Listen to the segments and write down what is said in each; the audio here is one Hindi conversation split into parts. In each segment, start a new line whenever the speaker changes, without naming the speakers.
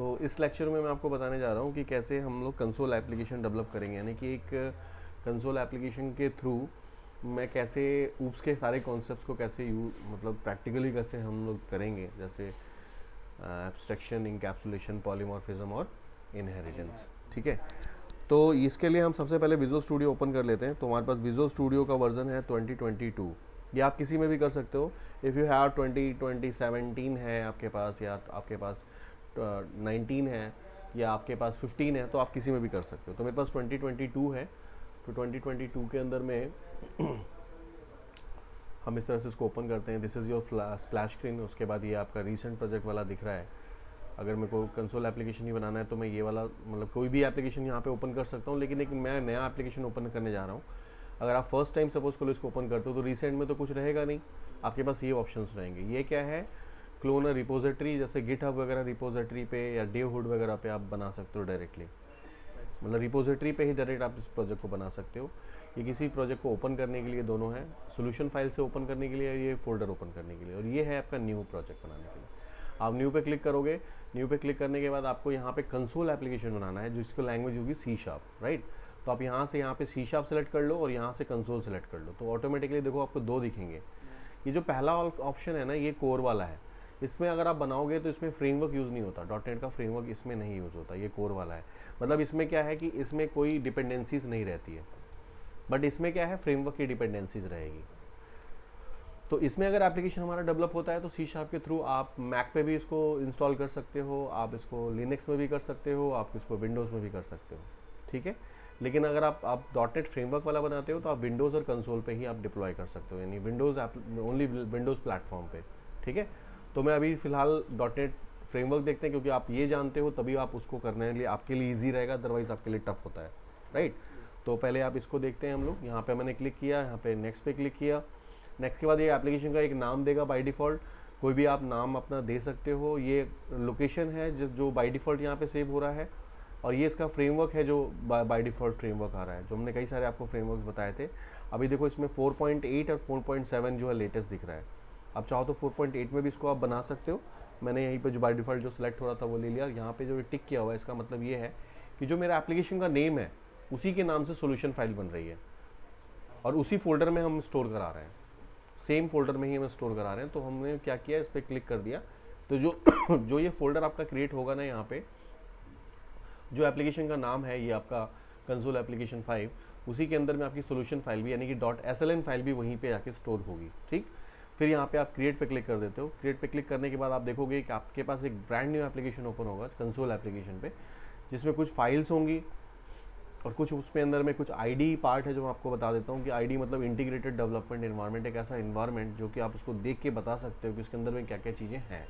तो इस लेक्चर में मैं आपको बताने जा रहा हूँ कि कैसे हम लोग कंसोल एप्लीकेशन डेवलप करेंगे, यानी कि एक कंसोल एप्लीकेशन के थ्रू मैं कैसे ऊप्स के सारे कॉन्सेप्ट्स को कैसे मतलब प्रैक्टिकली कैसे हम लोग करेंगे, जैसे एब्स्ट्रैक्शन, इंकैप्सुलेशन, पॉलीमॉर्फिज्म और इनहेरिटेंस। ठीक है, तो इसके लिए हम सबसे पहले विजुअल स्टूडियो ओपन कर लेते हैं। तो हमारे पास विजुअल स्टूडियो का वर्जन है 2022। ये आप किसी में भी कर सकते हो। इफ़ यू हैव 2017 है आपके पास, या आपके पास 19 है, या आपके पास 15 है, तो आप किसी में भी कर सकते हो। तो मेरे पास 2022 है, तो 2022 के अंदर में हम इस तरह से इसको ओपन करते हैं। This is your splash screen. उसके बाद ये आपका रीसेंट प्रोजेक्ट वाला दिख रहा है। अगर मेरे को कंसोल एप्लीकेशन ही बनाना है तो मैं ये वाला मतलब कोई भी एप्लीकेशन यहाँ पे ओपन कर सकता हूँ, लेकिन एक मैं नया एप्लीकेशन ओपन करने जा रहा हूँ। अगर आप फर्स्ट टाइम सपोज करो इसको ओपन करते हो तो रिसेंट में तो कुछ रहेगा नहीं, आपके पास ये ऑप्शंस रहेंगे। ये क्या है, क्लोन अ रिपोजिटरी, जैसे गिटहब वगैरह रिपोजिटरी पे या डेवहुड वगैरह पे आप बना सकते हो डायरेक्टली, मतलब रिपोजिटरी पे ही डायरेक्ट आप इस प्रोजेक्ट को बना सकते हो। ये किसी प्रोजेक्ट को ओपन करने के लिए दोनों है, सोल्यूशन फाइल से ओपन करने के लिए, ये फोल्डर ओपन करने के लिए, और ये है आपका न्यू प्रोजेक्ट बनाने के लिए। आप न्यू पे क्लिक करोगे। न्यू पे क्लिक करने के बाद आपको यहाँ पे कंसोल एप्लीकेशन बनाना है, जिसकी लैंग्वेज होगी C#, राइट। तो आप यहाँ से यहाँ पे C# सेलेक्ट कर लो और यहाँ से कंसोल सेलेक्ट कर लो, तो ऑटोमेटिकली देखो आपको दो दिखेंगे। ये जो पहला ऑप्शन है ना, ये कोर वाला है। इसमें अगर आप बनाओगे तो इसमें फ्रेमवर्क यूज़ नहीं होता, .NET का फ्रेमवर्क इसमें नहीं यूज़ होता, ये कोर वाला है। मतलब इसमें क्या है कि इसमें कोई डिपेंडेंसीज नहीं रहती है, बट इसमें क्या है, फ्रेमवर्क की डिपेंडेंसीज रहेगी। तो इसमें अगर एप्लीकेशन हमारा डेवलप होता है तो C# के थ्रू आप मैक पे भी इसको इंस्टॉल कर सकते हो, आप इसको लिनक्स में भी कर सकते हो, आप इसको विंडोज़ में भी कर सकते हो। ठीक है, लेकिन अगर आप .NET फ्रेमवर्क वाला बनाते हो तो आप विंडोज़ और कंसोल पे ही आप डिप्लॉय कर सकते हो, यानी विंडोज़ ओनली विंडोज़ प्लेटफॉर्म पे। ठीक है, तो मैं अभी फ़िलहाल .NET फ्रेमवर्क देखते हैं, क्योंकि आप ये जानते हो तभी आप उसको करने के लिए आपके लिए ईजी रहेगा, अदरवाइज़ आपके लिए टफ होता है, राइट। तो पहले आप इसको देखते हैं हम लोग। यहाँ पे मैंने क्लिक किया, यहाँ पे नेक्स्ट पे क्लिक किया। नेक्स्ट के बाद ये एप्लीकेशन का एक नाम देगा बाय डिफ़ॉल्ट, कोई भी आप नाम अपना दे सकते हो। ये लोकेशन है जो बाय डिफ़ॉल्ट यहाँ पे सेव हो रहा है, और ये इसका फ्रेमवर्क है जो बाय डिफ़ॉल्ट फ्रेमवर्क आ रहा है, जो हमने कई सारे आपको फ्रेमवर्क्स बताए थे। अभी देखो इसमें 4.8 और 4.7 जो है लेटेस्ट दिख रहा है। आप चाहो तो 4.8 में भी इसको आप बना सकते हो। मैंने यहीं पे जो बाय डिफ़ॉल्ट जो सिलेक्ट हो रहा था वो ले लिया। यहाँ पे जो टिक किया हुआ है, इसका मतलब ये है कि जो मेरा एप्लीकेशन का नेम है उसी के नाम से सोल्यूशन फाइल बन रही है, और उसी फोल्डर में हम स्टोर करा रहे हैं, सेम फोल्डर में ही हम स्टोर करा रहे हैं। तो हमने क्या किया, इस पर क्लिक कर दिया, तो जो ये फोल्डर आपका क्रिएट होगा ना, यहाँ पे जो एप्लीकेशन का नाम है ये आपका कंसोल एप्लीकेशन 5, उसी के अंदर में आपकी सोल्यूशन फाइल भी, यानी कि .sln फाइल भी वहीं पे आके स्टोर होगी। ठीक, फिर यहाँ पे आप क्रिएट पे क्लिक कर देते हो। क्रिएट पे क्लिक करने के बाद आप देखोगे कि आपके पास एक ब्रांड न्यू एप्लीकेशन ओपन होगा कंसोल एप्लीकेशन पे, जिसमें कुछ फाइल्स होंगी और कुछ उसमें अंदर में कुछ आईडी पार्ट है, जो मैं आपको बता देता हूँ कि आईडी मतलब इंटीग्रेटेड डेवलपमेंट एनवायरनमेंट, एक ऐसा एनवायरनमेंट जो कि आप उसको देख के बता सकते हो कि उसके अंदर में क्या क्या चीज़ें हैं।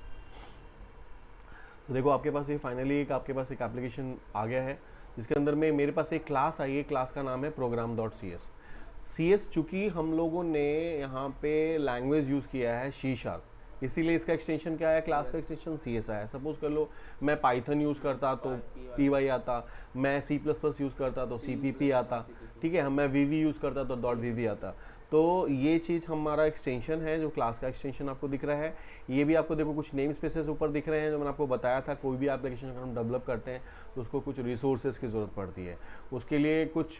तो देखो आपके पास ये फाइनली आपके पास एक एप्लीकेशन आ गया है, जिसके अंदर में मेरे पास एक क्लास आई है। क्लास का नाम है program.cs। चूँकि हम लोगों ने यहाँ पे लैंग्वेज यूज़ किया है C#, इसीलिए इसका एक्सटेंशन क्या है, क्लास का एक्सटेंशन CS आया है। सपोज कर लो मैं पाइथन यूज़ करता तो py आता, मैं C++ यूज़ करता तो CPP आता, ठीक है, मैं VV यूज़ करता तो .VV आता। तो ये चीज़ हमारा एक्सटेंशन है, जो क्लास का एक्सटेंशन आपको दिख रहा है। ये भी आपको देखो कुछ नेम स्पेसेस ऊपर दिख रहे हैं, जो मैंने आपको बताया था। कोई भी एप्लीकेशन अगर हम डेवलप करते हैं तो उसको कुछ रिसोर्सेज की ज़रूरत पड़ती है, उसके लिए कुछ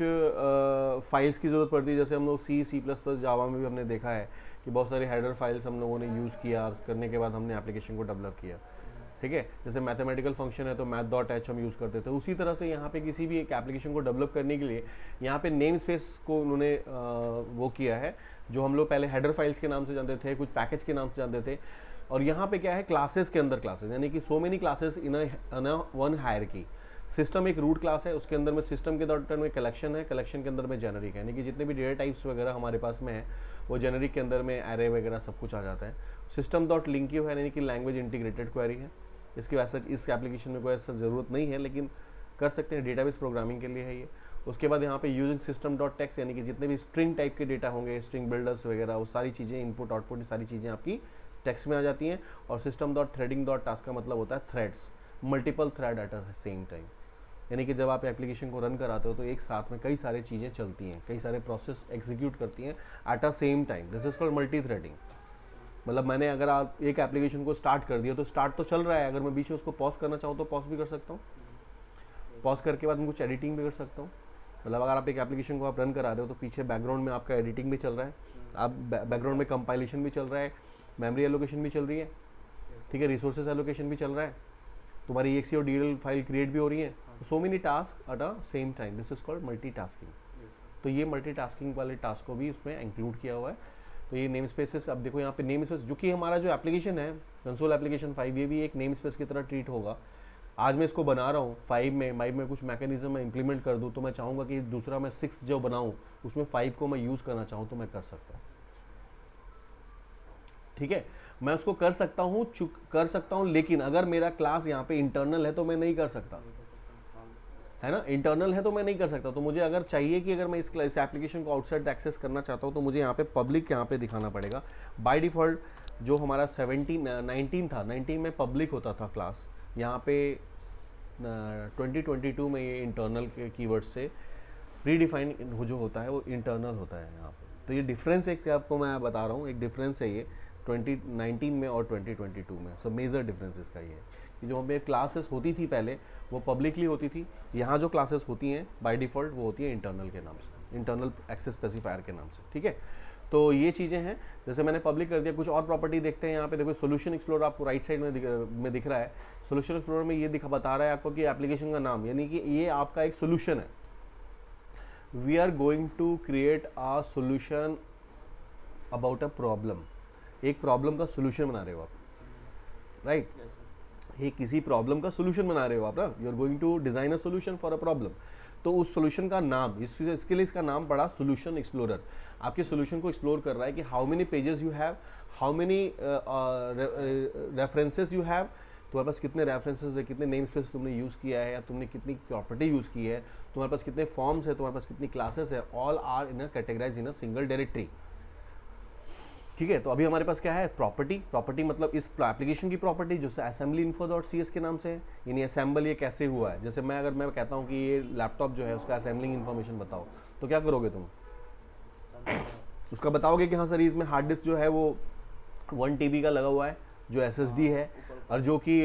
फाइल्स की ज़रूरत पड़ती है। जैसे हम लोग C++, जावा में भी हमने देखा है कि बहुत सारी हेडर फाइल्स हम लोगों ने यूज़ किया, करने के बाद हमने एप्लीकेशन को डेवलप किया। ठीक है, जैसे मैथमेटिकल फंक्शन है तो math.h हम यूज़ करते थे। उसी तरह से यहाँ पे किसी भी एक एप्लीकेशन को डेवलप करने के लिए यहाँ पे नेम स्पेस को उन्होंने वो किया है, जो हम लोग पहले हेडर फाइल्स के नाम से जानते थे, कुछ पैकेज के नाम से जानते थे। और यहाँ पे क्या है, क्लासेस के अंदर क्लासेस, यानी कि so many classes in one hierarchy. System एक रूट क्लास है, उसके अंदर में सिस्टम के अंदर में कलेक्शन है, कलेक्शन के अंदर में जेनरिक है, यानी कि जितने भी डेटा टाइप्स वगैरह हमारे पास में है वो जेनरिक के अंदर में एरे वगैरह सब कुछ आ जाता है। system.linQ है, यानी कि लैंग्वेज इंटीग्रेटेड क्वेरी है। इसकी वैसे इस एप्लीकेशन में कोई ऐसा ज़रूरत नहीं है, लेकिन कर सकते हैं, डेटाबेस प्रोग्रामिंग के लिए है ये। उसके बाद यहाँ पे यूजिंग system.text, यानी कि जितने भी स्ट्रिंग टाइप के डेटा होंगे, स्ट्रिंग बिल्डर्स वगैरह, वो सारी चीज़ें, इनपुट आउटपुट सारी चीज़ें आपकी टेक्स्ट में आ जाती हैं। और system.threading.task का मतलब होता है threads, multiple thread at a same time, यानी कि जब आप एप्लीकेशन को रन कराते हो तो एक साथ में कई सारी चीज़ें चलती हैं, कई सारे प्रोसेस एग्जीक्यूट करती हैं at a same time. This is called multi threading. मतलब मैंने अगर आप एक एप्लीकेशन को स्टार्ट कर दिया तो स्टार्ट तो चल रहा है, अगर मैं बीच में उसको पॉज करना चाहूँ तो पॉज भी कर सकता हूँ, पॉज करके बाद मैं कुछ एडिटिंग भी कर सकता हूँ। मतलब अगर आप एक एप्लीकेशन को आप रन करा रहे हो तो पीछे बैकग्राउंड में आपका एडिटिंग भी चल रहा है, आप बैकग्राउंड में कंपाइलेशन भी चल रहा है, मेमोरी एलोकेशन भी चल रही है, ठीक है, रिसोर्सेज एलोकेशन भी चल रहा है, तुम्हारी EXE और DLL फाइल क्रिएट भी हो रही है, so many task at a same time, this is called multitasking. तो ये मल्टीटास्किंग वाले टास्क को भी उसमें इंक्लूड किया हुआ है। तो ये नेम स्पेसेस, अब देखो यहाँ पे नेम स्पेस, जो कि हमारा जो एप्लीकेशन है कंसोल एप्लीकेशन 5, ये भी एक नेम स्पेस की तरह ट्रीट होगा। आज मैं इसको बना रहा हूँ 5 में कुछ मैकेनिज्म मैं इंप्लीमेंट कर दूँ, तो मैं चाहूँगा कि दूसरा मैं 6 जो बनाऊँ उसमें 5 को मैं यूज़ करना चाहूँ तो मैं कर सकता हूँ, ठीक है, मैं उसको कर सकता हूँ, लेकिन अगर मेरा क्लास यहाँ पे इंटरनल है तो मैं नहीं कर सकता, है ना, इंटरनल है तो मैं नहीं कर सकता। तो मुझे अगर चाहिए कि अगर मैं इस एप्लीकेशन को आउटसाइड एक्सेस करना चाहता हूँ तो मुझे यहाँ पे पब्लिक यहाँ पे दिखाना पड़ेगा। बाय डिफ़ॉल्ट जो हमारा 19 था, 19 में पब्लिक होता था क्लास, यहाँ पे 2022 में ये इंटरनल के कीवर्ड से प्रीडिफाइन जो होता है वो इंटरनल होता है यहाँ पे। तो ये डिफरेंस एक आपको मैं बता रहा हूँ, एक डिफरेंस है ये 2019 में और 2022 में। सब मेजर डिफरेंस इसका ये है कि जो हमें क्लासेस होती थी पहले वो पब्लिकली होती थी, यहाँ जो क्लासेस होती हैं बाय डिफ़ॉल्ट वो होती है इंटरनल के नाम से, इंटरनल एक्सेस स्पेसिफायर के नाम से, ठीक है। तो ये चीज़ें हैं, जैसे मैंने पब्लिक कर दिया। कुछ और प्रॉपर्टी देखते हैं यहाँ पे, देखो सोल्यूशन एक्सप्लोरर आपको राइट साइड में दिख रहा है। सोल्यूशन एक्सप्लोरर में ये बता रहा है आपको कि एप्लीकेशन का नाम, यानी कि ये आपका एक सोल्यूशन है। We are going to create a solution about a problem, एक प्रॉब्लम का सोल्यूशन बना रहे हो आप, राइट ये किसी प्रॉब्लम का सोल्यूशन बना रहे हो आप ना, you are going to design a solution for a problem. तो उस सोल्यूशन का नाम, इसके लिए इसका नाम पड़ा सोल्यूशन एक्सप्लोरर। आपके सोल्यूशन को एक्सप्लोर कर रहा है कि how many pages you have, how many references you have, तुम्हारे पास कितने रेफरेंसेस है, कितने नेम स्पेस तुमने यूज़ किया है, या तुमने कितनी प्रॉपर्टी यूज़ की है, तुम्हारे पास कितने फॉर्म्स है, तुम्हारे पास कितनी क्लासेस है, all are in a categorise in a single directory, ठीक है। तो अभी हमारे पास क्या है, प्रॉपर्टी मतलब इस एप्लीकेशन की प्रॉपर्टी जो असेंबली info.cs के नाम से है, यानी असेंबल ये कैसे हुआ है। जैसे अगर मैं कहता हूँ कि ये लैपटॉप जो है उसका असेंबलिंग इन्फॉर्मेशन बताओ, तो क्या करोगे तुम, उसका बताओगे कि हाँ सर इसमें हार्ड डिस्क जो है वो 1 TB का लगा हुआ है जो SSD है, और जो कि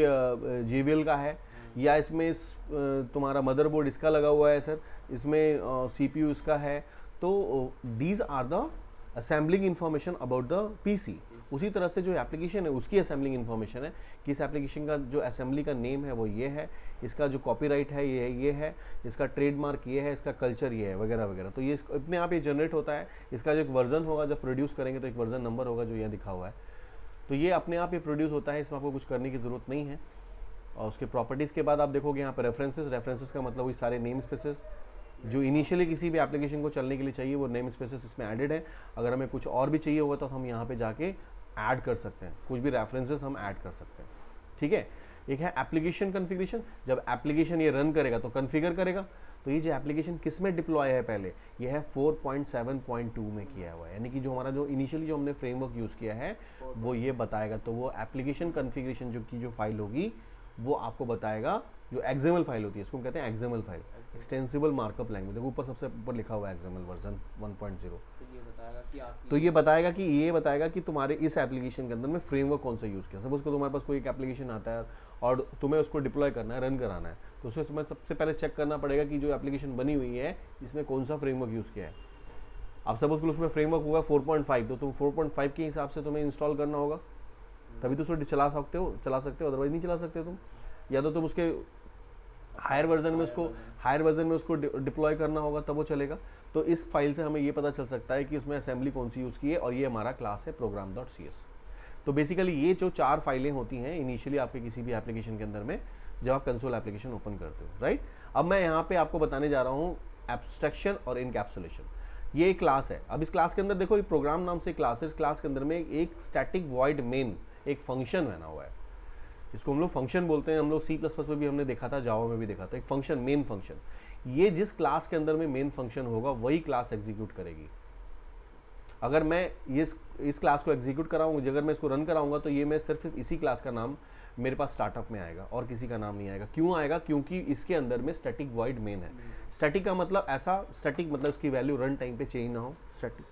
JBL का है, या इसमें तुम्हारा मदरबोर्ड इसका लगा हुआ है सर, इसमें CPU इसका है। तो these are the assembling information about the PC. उसी तरह से जो एप्लीकेशन है उसकी असेंबलिंग इन्फॉर्मेशन है कि इस एप्लीकेशन का जो असेंबली का नेम है वो ये है, इसका जो कॉपीराइट है ये है, इसका ट्रेडमार्क ये है, इसका कल्चर ये है, वगैरह वगैरह। तो ये अपने आप ये जनरेट होता है। इसका जो एक वर्जन होगा जब प्रोड्यूस करेंगे तो एक वर्जन नंबर होगा जो यहाँ दिखा हुआ है, तो ये अपने आप ये प्रोड्यूस होता है, इसमें आपको कुछ करने की ज़रूरत नहीं है। और उसके प्रॉपर्टीज़ के बाद आप देखोगे यहाँ पर रेफरेंसेस का मतलब वही सारे नेम स्पेसेस जो इनिशियली किसी भी एप्लीकेशन को चलने के लिए चाहिए वो नेम स्पेसेस इसमें एडेड है। अगर हमें कुछ और भी चाहिए होगा तो हम यहाँ पे जाके ऐड कर सकते हैं, कुछ भी रेफरेंसेस हम ऐड कर सकते हैं, ठीक है। एक है एप्लीकेशन कॉन्फ़िगरेशन, जब एप्लीकेशन ये रन करेगा तो कॉन्फ़िगर करेगा। तो ये जो एप्लीकेशन किस में डिप्लॉय है पहले, ये है 4.7.2 में किया हुआ है, यानी कि जो हमारा जो इनिशियली जो हमने फ्रेमवर्क यूज़ किया है वो ये बताएगा। तो वो एप्लीकेशन कॉन्फ़िगरेशन जो फाइल होगी वो आपको बताएगा, जो एक्सएमएल फाइल होती है इसको हम कहते हैं XML file, extensible markup language. देखो ऊपर सबसे ऊपर लिखा हुआ है एक्सएमएल वर्जन 1.0। तो ये बताएगा कि तुम्हारे इस एप्लीकेशन के अंदर में फ्रेमवर्क कौन सा यूज़ किया। सपोज को तुम्हारे पास कोई एक एप्लीकेशन आता है और तुम्हें उसको डिप्लॉय करना है, रन कराना है, तो उसमें तुम्हें सबसे पहले चेक करना पड़ेगा कि जो एप्लीकेशन बनी हुई है इसमें कौन सा फ्रेमवर्क यूज़ किया है। अब सपोज को उसमें फ्रेमवर्क होगा 4.5, तो तुम 4.5 के हिसाब से तुम्हें इंस्टॉल करना होगा, तभी तो उसको चला सकते हो, अदरवाइज नहीं चला सकते तुम। या तो तुम उसके हायर वर्जन में उसको डिप्लॉय करना होगा तब वो चलेगा। तो इस फाइल से हमें ये पता चल सकता है कि उसमें असेंबली कौन सी यूज़ की है, और ये हमारा क्लास है program.cs। तो बेसिकली ये जो 4 फाइलें होती हैं इनिशियली आपके किसी भी एप्लीकेशन के अंदर में जब आप कंसोल एप्लीकेशन ओपन करते हो, राइट। अब मैं यहाँ पे आपको बताने जा रहा हूँ एब्स्ट्रैक्शन और इनकैप्सुलेशन। ये एक क्लास है। अब इस क्लास के अंदर देखो, ये प्रोग्राम नाम से क्लास है। इस क्लास के अंदर में एक स्टैटिक वॉइड मेन एक फंक्शन बना हुआ है, इसको हम लोग फंक्शन बोलते हैं। हम लोग C++ में भी हमने देखा था, जावा में भी देखा था, एक फंक्शन, मेन फंक्शन। ये जिस क्लास के अंदर में मेन फंक्शन होगा वही क्लास एग्जीक्यूट करेगी। अगर मैं इस क्लास को एग्जीक्यूट कराऊंगा, अगर मैं इसको रन कराऊंगा तो ये मैं सिर्फ इसी क्लास का नाम मेरे पास स्टार्टअप में आएगा और किसी का नाम नहीं आएगा। क्यों आएगा? क्योंकि इसके अंदर में स्टैटिक वॉइड मेन है। स्टैटिक का मतलब ऐसा, स्टैटिक मतलब इसकी वैल्यू रन टाइम पे चेंज ना हो, स्टैटिक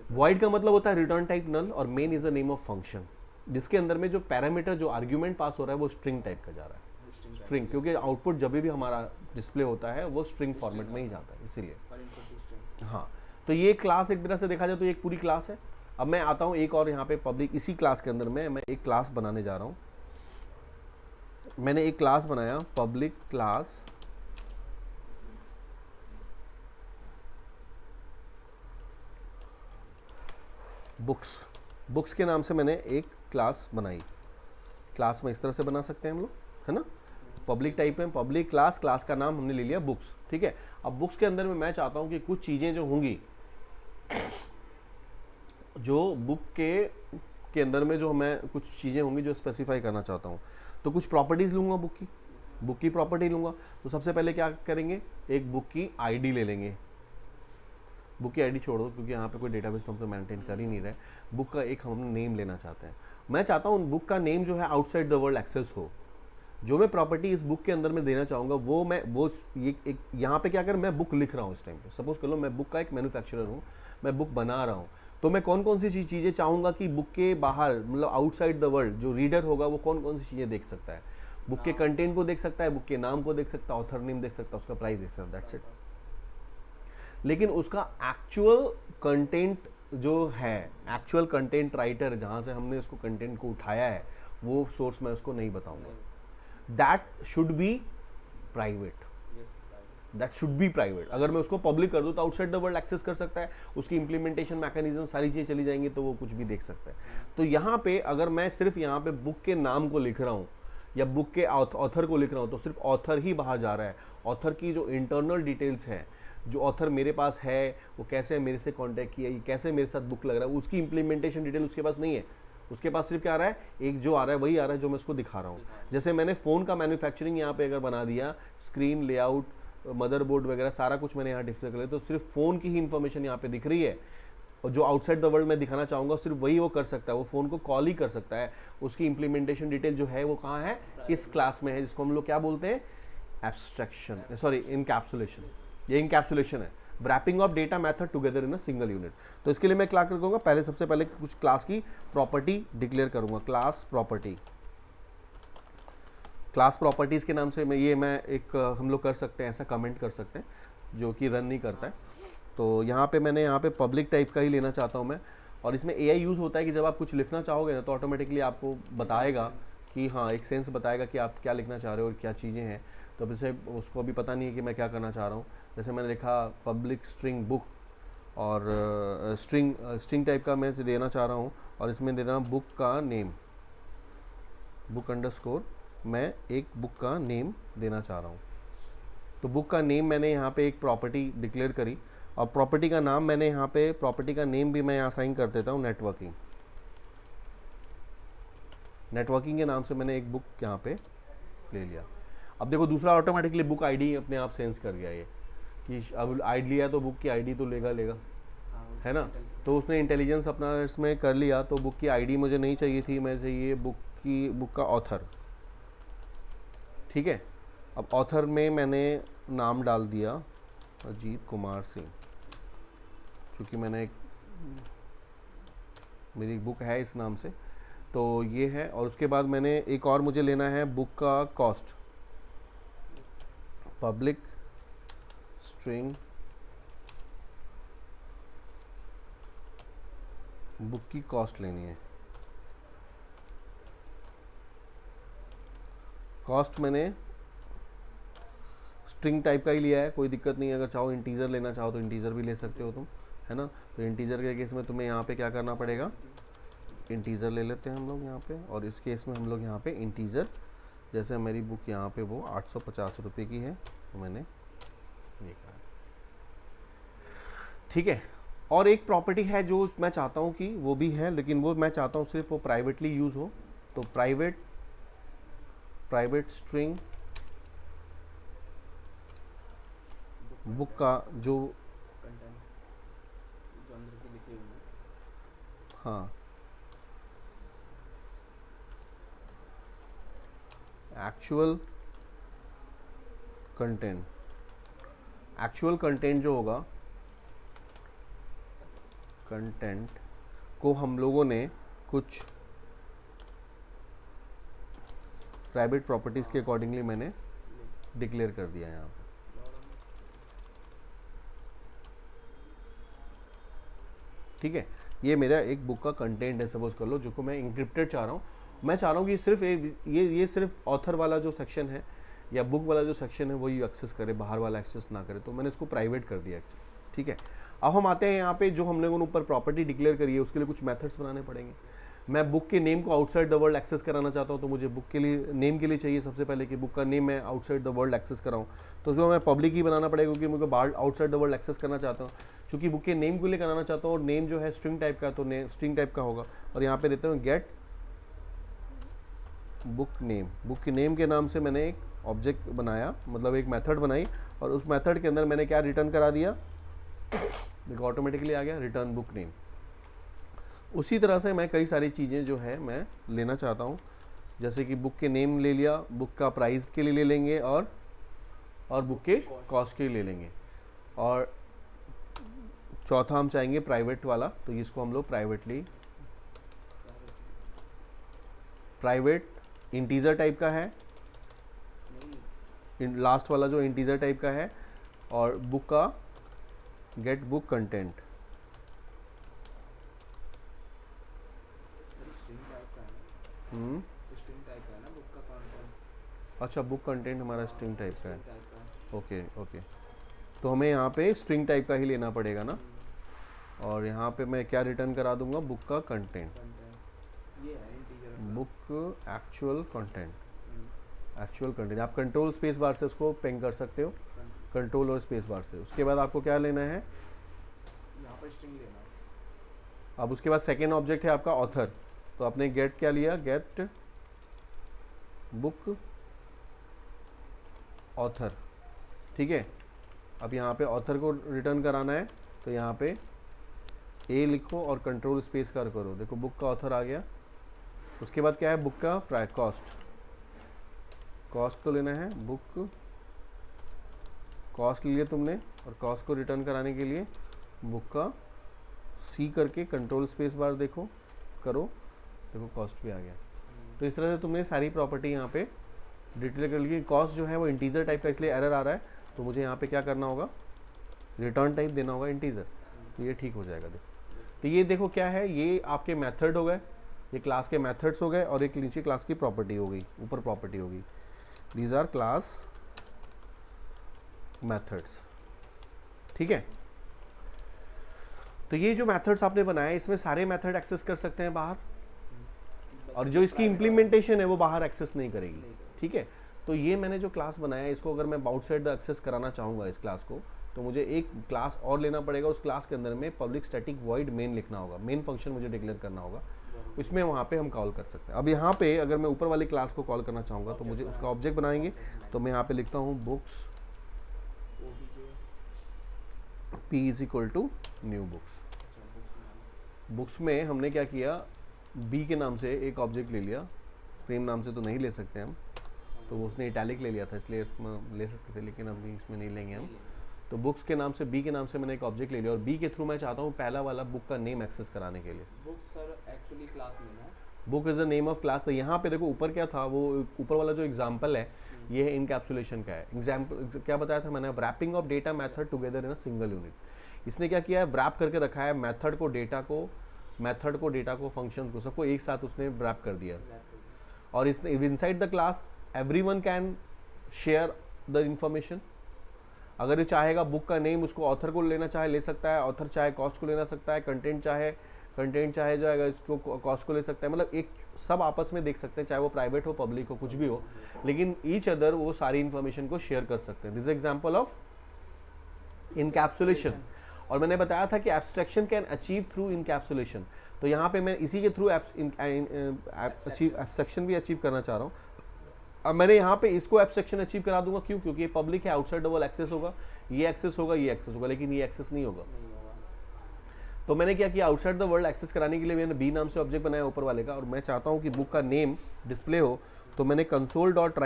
वॉइड का मतलब होता है रिटर्न टाइप नल, और main is the name of function, जिसके अंदर में जो पैरामीटर, जो आर्ग्यूमेंट पास हो रहा है वो स्ट्रिंग टाइप का जा रहा है। स्ट्रिंग, क्योंकि आउटपुट जब भी हमारा डिस्प्ले होता है वो स्ट्रिंग फॉर्मेट में ही जाता है, इसीलिए। हाँ, तो ये क्लास एक तरह से देखा जाए तो एक पूरी क्लास है। अब मैं आता हूँ एक और यहाँ पे पब्लिक, इसी क्लास के अंदर में मैं एक क्लास बनाने जा रहा हूँ। मैंने एक क्लास बनाया, पब्लिक क्लास बुक्स। बुक्स के नाम से मैंने एक क्लास बनाई। क्लास में इस तरह से बना सकते हैं हम लोग, है ना। पब्लिक टाइप में पब्लिक क्लास, क्लास का नाम हमने ले लिया बुक्स, ठीक है। अब बुक्स के अंदर में मैं चाहता हूं कि कुछ चीज़ें जो होंगी, जो बुक के अंदर में जो मैं कुछ चीज़ें होंगी जो स्पेसिफाई करना चाहता हूँ, तो कुछ प्रॉपर्टीज़ लूँगा बुक की प्रॉपर्टी लूँगा। तो सबसे पहले क्या करेंगे, एक बुक की आईडी ले लेंगे। बुक की आईडी छोड़ दो क्योंकि यहाँ पे कोई डेटाबेस तो हम तो मेंटेन कर ही नहीं रहे। बुक का एक हम नेम लेना चाहते हैं। मैं चाहता हूँ बुक का नेम जो है आउटसाइड द वर्ल्ड एक्सेस हो। जो मैं प्रॉपर्टी इस बुक के अंदर में देना चाहूँगा वो ये एक यहाँ पे क्या कर, मैं बुक लिख रहा हूँ इस टाइम पे, सपोज कर लो मैं बुक का एक मैन्युफैक्चरर हूँ, मैं बुक बना रहा हूँ, तो मैं कौन कौन सी चीज़ें चाहूँगा कि बुक के बाहर, मतलब आउटसाइड द वर्ल्ड जो रीडर होगा वो कौन कौन सी चीज़ें देख सकता है। बुक के कंटेंट को देख सकता है, बुक के नाम को देख सकता है, ऑथर नेम देख सकता है, उसका प्राइस देख सकता है, दैट्स इट। लेकिन उसका एक्चुअल कंटेंट जो है, एक्चुअल कंटेंट राइटर जहाँ से हमने उसको कंटेंट को उठाया है, वो सोर्स मैं उसको नहीं बताऊंगा। That should be private, that should be private. अगर मैं उसको पब्लिक कर दूँ तो आउटसाइड द वर्ल्ड एक्सेस कर सकता है, उसकी इंप्लीमेंटेशन मैकेनिज्म सारी चीज़ें चली जाएंगी तो वो कुछ भी देख सकता है। तो यहाँ पे अगर मैं सिर्फ यहाँ पे बुक के नाम को लिख रहा हूँ या बुक के ऑथर को लिख रहा हूँ, तो सिर्फ ऑथर ही बाहर जा रहा है। ऑथर की जो इंटरनल डिटेल्स है, जो ऑथर मेरे पास है, वो कैसे मेरे से कांटेक्ट किया, ये कैसे मेरे साथ बुक लग रहा है, उसकी इंप्लीमेंटेशन डिटेल उसके पास नहीं है। उसके पास सिर्फ क्या आ रहा है, एक जो आ रहा है वही आ रहा है जो मैं उसको दिखा रहा हूँ। जैसे मैंने फ़ोन का मैन्युफैक्चरिंग यहाँ पे अगर बना दिया, स्क्रीन लेआउट, मदरबोर्ड वगैरह सारा कुछ मैंने यहाँ डिस्प्ले कर लिया, तो सिर्फ फ़ोन की ही इन्फॉर्मेशन यहाँ पे दिख रही है। और जो आउटसाइड द वर्ल्ड में दिखाना चाहूँगा सिर्फ वही वो कर सकता है, वो फ़ोन को कॉल ही कर सकता है। उसकी इंप्लीमेंटेशन डिटेल जो है वो कहाँ है, इस क्लास में है, जिसको हम लोग क्या बोलते हैं, एब्स्ट्रैक्शन, सॉरी इनकैप्सुलेशन। ये इनकैप्सुलेशन है, wrapping of data method together in a single unit. तो इसके लिए मैं क्या करूँगा, पहले सबसे पहले कुछ क्लास की प्रॉपर्टी डिक्लेयर करूँगा। क्लास प्रॉपर्टी, क्लास प्रॉपर्टीज़ के नाम से मैं एक हम लोग कर सकते हैं, ऐसा कमेंट कर सकते हैं जो कि रन नहीं करता है। तो यहाँ पे मैंने यहाँ पे पब्लिक टाइप का ही लेना चाहता हूँ मैं। और इसमें एआई यूज़ होता है कि जब आप कुछ लिखना चाहोगे ना तो ऑटोमेटिकली आपको बताएगा कि हाँ, एक सेंस बताएगा कि आप क्या लिखना चाह रहे हो और क्या चीज़ें हैं। तो अब जैसे उसको अभी पता नहीं है कि मैं क्या करना चाह रहा हूँ। जैसे मैंने लिखा पब्लिक स्ट्रिंग बुक, और स्ट्रिंग टाइप का मैं देना चाह रहा हूँ, और इसमें दे देना बुक का नेम, बुक अंडरस्कोर, मैं एक बुक का नेम देना चाह रहा हूँ। तो बुक का नेम मैंने यहाँ पे एक प्रॉपर्टी डिक्लेयर करी, और प्रॉपर्टी का नाम मैंने यहाँ पे, प्रॉपर्टी का नेम भी मैं यहाँ साइन कर देता हूँ नेटवर्किंग। नेटवर्किंग के नाम से मैंने एक बुक यहाँ पे ले लिया। अब देखो दूसरा ऑटोमेटिकली बुक आईडी अपने आप सेंस कर गया ये कि अब आईडी लिया तो बुक की आईडी तो लेगा, है ना। तो उसने इंटेलिजेंस अपना इसमें कर लिया। तो बुक की आईडी मुझे नहीं चाहिए थी, मैं चाहिए बुक का ऑथर, ठीक है। अब ऑथर में मैंने नाम डाल दिया अजीत कुमार सिंह, क्योंकि मेरी बुक है इस नाम से, तो ये है। और उसके बाद मैंने एक और मुझे लेना है बुक का कॉस्ट, पब्लिक स्ट्रिंग बुक की कॉस्ट लेनी है। कॉस्ट मैंने स्ट्रिंग टाइप का ही लिया है, कोई दिक्कत नहीं है। अगर चाहो इंटीजर लेना चाहो तो इंटीजर भी ले सकते हो तुम, है ना। तो इंटीजर के केस में तुम्हें यहाँ पे क्या करना पड़ेगा, इंटीजर ले लेते हैं हम लोग यहाँ पे। और इस केस में हम लोग यहाँ पे इंटीजर, जैसे मेरी बुक यहाँ पे वो 850 रुपये की है, तो मैंने ये कहा, ठीक है। और एक प्रॉपर्टी है जो मैं चाहता हूँ कि वो भी है, लेकिन वो मैं चाहता हूँ सिर्फ वो प्राइवेटली यूज़ हो। तो प्राइवेट स्ट्रिंग बुक का जो अंदर के लिखे हुए, हाँ, एक्चुअल कंटेंट जो होगा, कंटेंट को हम लोगों ने कुछ प्राइवेट प्रॉपर्टीज के अकॉर्डिंगली मैंने डिक्लेयर कर दिया यहाँ पे। ठीक है, ये मेरा एक बुक का कंटेंट है सपोज कर लो, जो को मैं इंक्रिप्टेड चाह रहा हूँ। मैं चाह रहा हूँ कि सिर्फ ये सिर्फ ऑथर वाला जो सेक्शन है या बुक वाला जो सेक्शन है वही एक्सेस करे, बाहर वाला एक्सेस ना करे, तो मैंने इसको प्राइवेट कर दिया। ठीक है, अब हम आते हैं यहाँ पे जो हम लोगों ने ऊपर प्रॉपर्टी डिक्लेयर करी है उसके लिए कुछ मेथड्स बनाने पड़ेंगे। मैं बुक के नेम को आउटसाइड द वर्ल्ड एक्सेस कराना चाहता हूँ, तो मुझे बुक के लिए नेम के लिए चाहिए सबसे पहले कि बुक का नेम मैं आउटसाइड द वर्ल्ड एक्सेस कराऊँ, तो उसको मैं पब्लिक ही बनाना पड़ेगा क्योंकि मुझे बाहर आउटसाइड द वर्ल्ड एक्सेस करना चाहता हूँ। चूँकि बुक के नेम के लिए कराना चाहता हूँ और नेम जो है स्ट्रिंग टाइप का, तो स्ट्रिंग टाइप का होगा। और यहाँ पे देता हूँ गेट बुक नेम। बुक के नेम के नाम से मैंने एक ऑब्जेक्ट बनाया, मतलब एक मेथड बनाई, और उस मेथड के अंदर मैंने क्या रिटर्न करा दिया, देखो ऑटोमेटिकली आ गया रिटर्न बुक नेम। उसी तरह से मैं कई सारी चीज़ें जो है मैं लेना चाहता हूँ, जैसे कि बुक के नेम ले लिया, बुक का प्राइस के लिए ले लेंगे और बुक के कॉस्ट के लिए ले लेंगे। और चौथा हम चाहेंगे प्राइवेट वाला, तो इसको हम लोग प्राइवेट इंटीजर टाइप का है, लास्ट वाला जो इंटीजर टाइप का है, और बुक का गेट बुक कंटेंट। अच्छा, बुक कंटेंट हमारा स्ट्रिंग टाइप का है। ओके ओके, तो हमें यहाँ पे स्ट्रिंग टाइप का ही लेना पड़ेगा ना। और यहाँ पे मैं क्या रिटर्न करा दूंगा, बुक का content, book actual content. Actual content आप कंट्रोल स्पेस बार से उसको पेंग कर सकते हो, कंट्रोल और स्पेस बार से। उसके बाद आपको क्या लेना है,
यहाँ पर स्ट्रिंग लेना है।
अब उसके बाद सेकेंड ऑब्जेक्ट है आपका ऑथर, तो आपने गेट क्या लिया, गेट बुक ऑथर। ठीक है, अब यहाँ पे ऑथर को रिटर्न कराना है, तो यहाँ पे ए लिखो और कंट्रोल स्पेस कर करो, देखो बुक का ऑथर आ गया। उसके बाद क्या है, बुक का कॉस्ट, कॉस्ट को लेना है, बुक कॉस्ट ले लिया तुमने, और कॉस्ट को रिटर्न कराने के लिए बुक का सी करके कंट्रोल स्पेस बार देखो करो, देखो कॉस्ट भी आ गया। तो इस तरह से तुमने सारी प्रॉपर्टी यहाँ पे डिटेल कर ली। कॉस्ट जो है वो इंटीजर टाइप का, इसलिए एरर आ रहा है, तो मुझे यहाँ पे क्या करना होगा, रिटर्न टाइप देना होगा इंटीजर, तो ये ठीक हो जाएगा। देखो, तो ये देखो क्या है, ये आपके मेथड हो गए, ये क्लास के मेथड्स हो गए, और एक नीचे क्लास की प्रॉपर्टी हो गई, ऊपर प्रॉपर्टी हो गई। These are class methods. ठीक है, तो ये जो मेथड्स आपने बनाए, इसमें सारे मेथड एक्सेस कर सकते हैं बाहर, और जो इसकी इम्प्लीमेंटेशन है वो बाहर एक्सेस नहीं करेगी। ठीक है, तो ये मैंने जो क्लास बनाया है, इसको अगर मैं आउटसाइड एक्सेस कराना चाहूँगा इस क्लास को, तो मुझे एक क्लास और लेना पड़ेगा। उस क्लास के अंदर में पब्लिक स्टैटिक वॉइड मेन लिखना होगा, मेन फंक्शन मुझे डिक्लेयर करना होगा, इसमें वहाँ पे हम कॉल कर सकते हैं। अब यहाँ पे अगर मैं ऊपर वाली क्लास को कॉल करना चाहूँगा, तो मुझे उसका ऑब्जेक्ट बनाएंगे, तो मैं यहाँ पे लिखता हूँ books p is equal to new books. Books में हमने क्या किया, b के नाम से एक ऑब्जेक्ट ले लिया, सेम नाम से तो नहीं ले सकते हम, तो वो उसने इटैलिक ले लिया था, इसलिए इसमें ले सकते थे, लेकिन अभी इसमें नहीं लेंगे हम। तो बुक्स के नाम से, बी के नाम से मैंने एक ऑब्जेक्ट ले लिया, और बी के थ्रू मैं चाहता हूँ पहला वाला बुक का नेम एक्सेस कराने के लिए।
बुक सर एक्चुअली क्लास लेना है,
book is the name of class. तो यहाँ पे देखो ऊपर क्या था, वो ऊपर वाला जो एग्जाम्पल है ये है इनकैप्सुलेशन का है। एग्जाम्पल क्या बताया था मैंने, wrapping of data method together in a single unit. इसने क्या किया है, रैप करके रखा है मेथड को, डेटा को, फंक्शन को, सबको एक साथ उसने रैप कर दिया। और इसने inside the class everyone can share the information. अगर ये चाहेगा बुक का नेम, उसको ऑथर को लेना चाहे ले सकता है, ऑथर चाहे कॉस्ट को लेना सकता है, कंटेंट चाहे जो है इसको कॉस्ट को ले सकता है। मतलब एक सब आपस में देख सकते हैं, चाहे वो प्राइवेट हो, पब्लिक हो, कुछ भी हो, लेकिन ईच अदर वो सारी इंफॉर्मेशन को शेयर कर सकते हैं। This is example of encapsulation. और मैंने बताया था कि abstraction can achieve through encapsulation, तो यहाँ पे मैं इसी के थ्रू एब्स्ट्रैक्शन भी अचीव करना चाह रहा हूँ। अब मैंने यहाँ पे इसको एब्स्ट्रैक्शन अचीव करा दूंगा, क्यों, क्योंकि ये पब्लिक है, आउटसाइड डबल एक्सेस होगा, ये एक्सेस होगा, ये एक्सेस होगा, लेकिन ये एक्सेस नहीं होगा। तो मैंने क्या किया, आउटसाइड द वर्ल्ड एक्सेस कराने के लिए मैंने बी नाम से ऑब्जेक्ट बनाया ऊपर वाले का, और मैं चाहता हूँ कि बुक का नेम डिस्प्ले हो, तो मैंने कंसोल डॉट